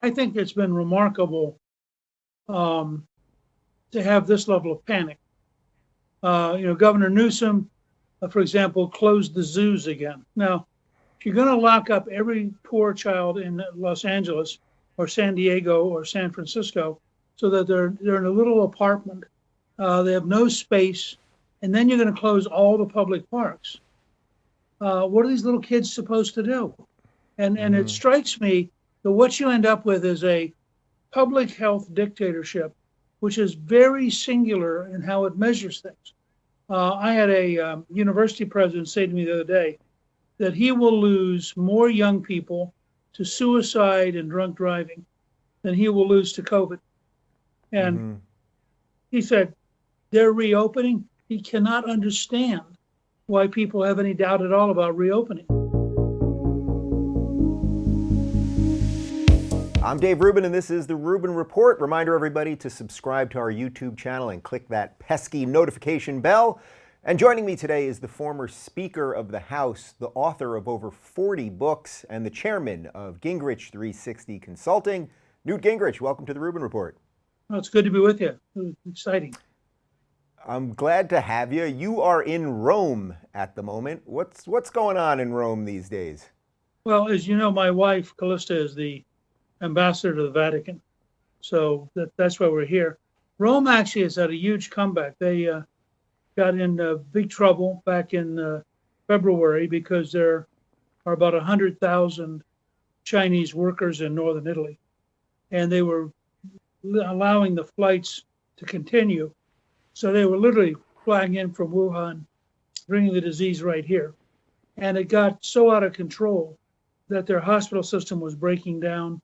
I think it's been remarkable um, to have this level of panic. Governor Newsom, for example, closed the zoos again. Now, if you're going to lock up every poor child in Los Angeles or San Diego or San Francisco so that they're in a little apartment, they have no space, and then you're going to close all the public parks. What are these little kids supposed to do? And it Hmm. strikes me that what you end up with is a public health dictatorship, which is very singular in how it measures things. I had a university president say to me the other day that he will lose more young people to suicide and drunk driving than he will lose to COVID. And Hmm. he said they're reopening. He cannot understand why people have any doubt at all about reopening. I'm Dave Rubin, and this is the Rubin Report. Reminder everybody to subscribe to our YouTube channel and click that pesky notification bell. And joining me today is the former Speaker of the House, the author of over 40 books, and the chairman of Gingrich 360 Consulting, Newt Gingrich. Welcome to the Rubin Report. Well, it's good to be with you. It's exciting. I'm glad to have you. You are in Rome at the moment. What's going on in Rome these days? Well, as you know, my wife, Callista, is the ambassador to the Vatican. So that's why we're here. Rome actually has had a huge comeback. They got in big trouble back in February because there are about 100,000 Chinese workers in northern Italy, and they were allowing the flights to continue. So they were literally flying in from Wuhan, bringing the disease right here. And it got so out of control that their hospital system was breaking down,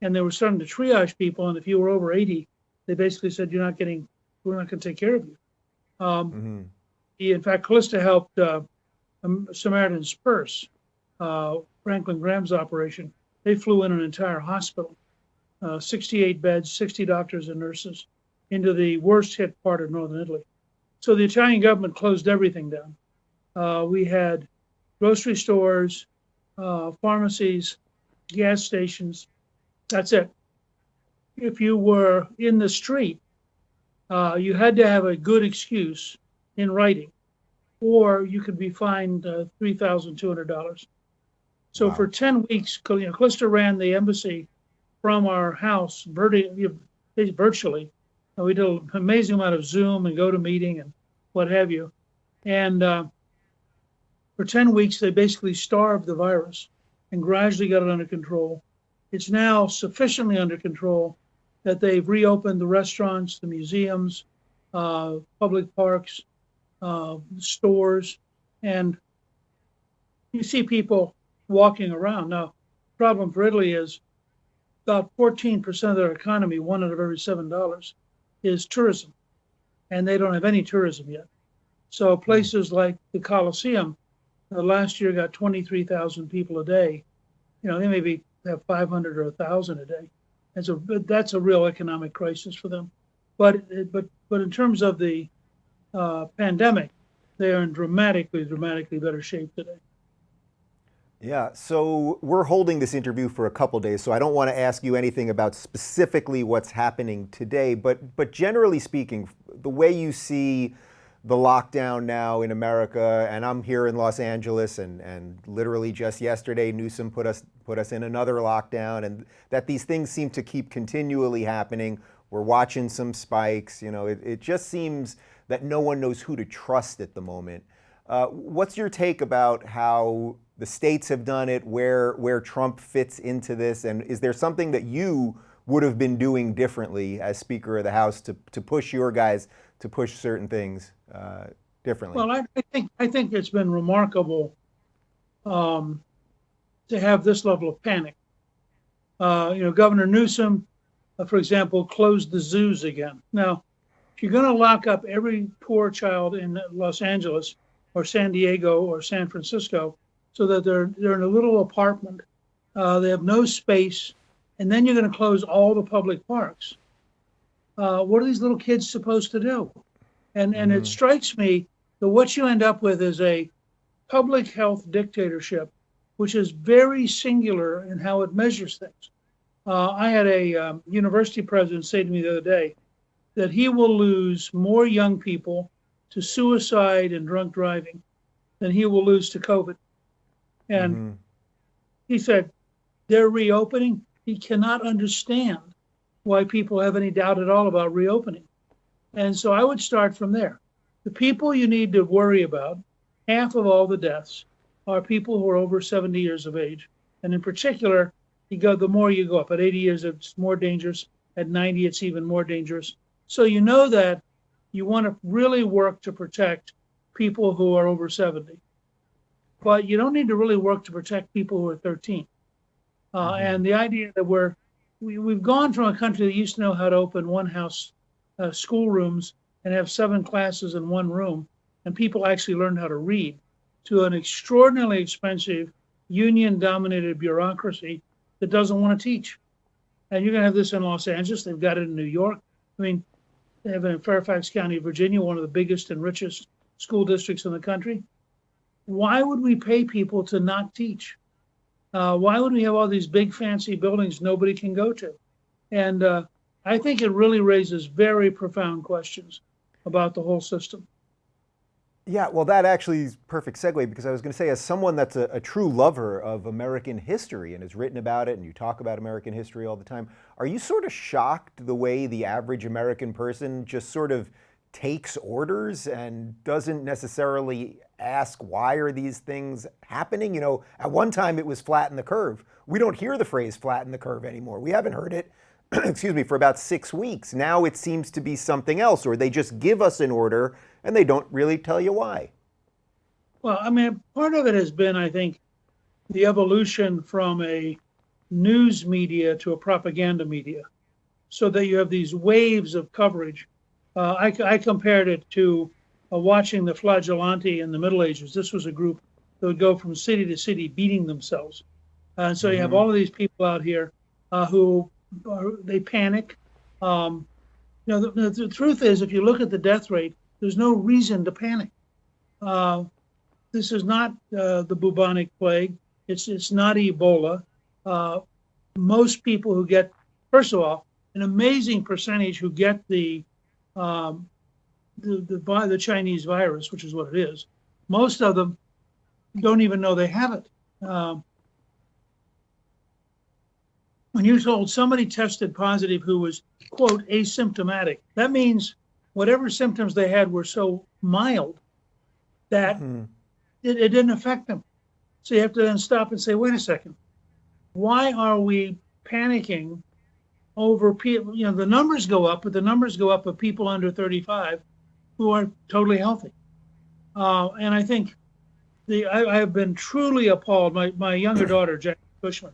and they were starting to triage people. And if you were over 80, they basically said, we're not going to take care of you. Um, Hmm. in fact, Callista helped Samaritan's Purse, Franklin Graham's operation. They flew in an entire hospital, 68 beds, 60 doctors and nurses, into the worst hit part of northern Italy. So the Italian government closed everything down. We had grocery stores, pharmacies, gas stations. That's it. If you were in the street, you had to have a good excuse in writing, or you could be fined $3,200. So for Wow. 10 weeks, Calista ran the embassy from our house virtually. And we did an amazing amount of Zoom and GoToMeeting and what have you. And for 10 weeks, they basically starved the virus and gradually got it under control. It's now sufficiently under control that they've reopened the restaurants, the museums, public parks, stores, and you see people walking around. Now, the problem for Italy is about 14% of their economy, one out of every $7, is tourism, and they don't have any tourism yet. So Hmm. places like the Colosseum, last year got 23,000 people a day. They maybe have 500 or 1,000 a day. And so that's a real economic crisis for them. But in terms of the pandemic, they are in dramatically better shape today. Yeah, so we're holding this interview for a couple days, so I don't want to ask you anything about specifically what's happening today, but generally speaking, the way you see the lockdown now in America, and I'm here in Los Angeles, and literally just yesterday, Newsom put us in another lockdown, and that these things seem to keep continually happening. We're watching some spikes. It just seems that no one knows who to trust at the moment. What's your take about how the states have done it, where Trump fits into this, and is there something that you would have been doing differently as Speaker of the House to push your guys to push certain things differently? Well, I think it's been remarkable um, to have this level of panic. Governor Newsom, for example, closed the zoos again. Now, if you're going to lock up every poor child in Los Angeles or San Diego or San Francisco so that they're in a little apartment, they have no space, and then you're going to close all the public parks. What are these little kids supposed to do? And it Hmm. strikes me that what you end up with is a public health dictatorship, which is very singular in how it measures things. I had a university president say to me the other day that he will lose more young people to suicide and drunk driving than he will lose to COVID. And Mm-hmm. he said, they're reopening. He cannot understand why people have any doubt at all about reopening. And so I would start from there. The people you need to worry about, half of all the deaths, are people who are over 70 years of age. And in particular, the more you go up. At 80 years, it's more dangerous. At 90, it's even more dangerous. So you know that you want to really work to protect people who are over 70. But you don't need to really work to protect people who are 13. And the idea that we've gone from a country that used to know how to open one house schoolrooms and have 7 classes in one room, and people actually learned how to read, to an extraordinarily expensive union-dominated bureaucracy that doesn't want to teach. And you're going to have this in Los Angeles. They've got it in New York. I mean, they have it in Fairfax County, Virginia, one of the biggest and richest school districts in the country. Why would we pay people to not teach? Why would we have all these big fancy buildings nobody can go to? And I think it really raises very profound questions about the whole system. Yeah, well, that actually is a perfect segue, because I was going to say, as someone that's a true lover of American history and has written about it, and you talk about American history all the time, are you sort of shocked the way the average American person just sort of takes orders and doesn't necessarily ask, why are these things happening? You know, at one time it was flatten the curve. We don't hear the phrase flatten the curve anymore. We haven't heard it, excuse me, for about 6 weeks. Now it seems to be something else, or they just give us an order and they don't really tell you why. Well, I mean, part of it has been, I think, the evolution from a news media to a propaganda media, so that you have these waves of coverage. I compared it to watching the Flagellanti in the Middle Ages. This was a group that would go from city to city beating themselves. And so you have all of these people out here they panic. The truth is, if you look at the death rate, there's no reason to panic. This is not the bubonic plague. It's not Ebola. Most people who get, first of all, an amazing percentage who get the Chinese virus, which is what it is, most of them don't even know they have it. When you're told somebody tested positive who was, quote, asymptomatic, that means whatever symptoms they had were so mild that it didn't affect them. So you have to then stop and say, wait a second, why are we panicking over people? You know, the numbers go up, but the numbers go up of people under 35 who are totally healthy. And I think I have been truly appalled. My younger daughter, Jackie Cushman,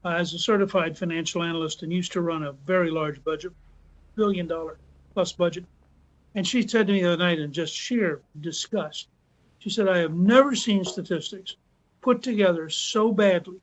as a certified financial analyst and used to run a very large budget, $1 billion plus budget. And she said to me the other night in just sheer disgust, she said, I have never seen statistics put together so badly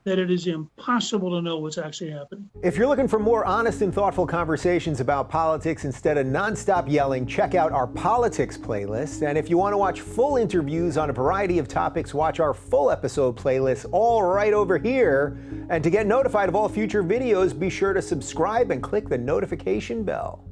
that it is impossible to know what's actually happening. If you're looking for more honest and thoughtful conversations about politics instead of nonstop yelling, check out our politics playlist. And if you want to watch full interviews on a variety of topics, watch our full episode playlist, all right over here. And to get notified of all future videos, be sure to subscribe and click the notification bell.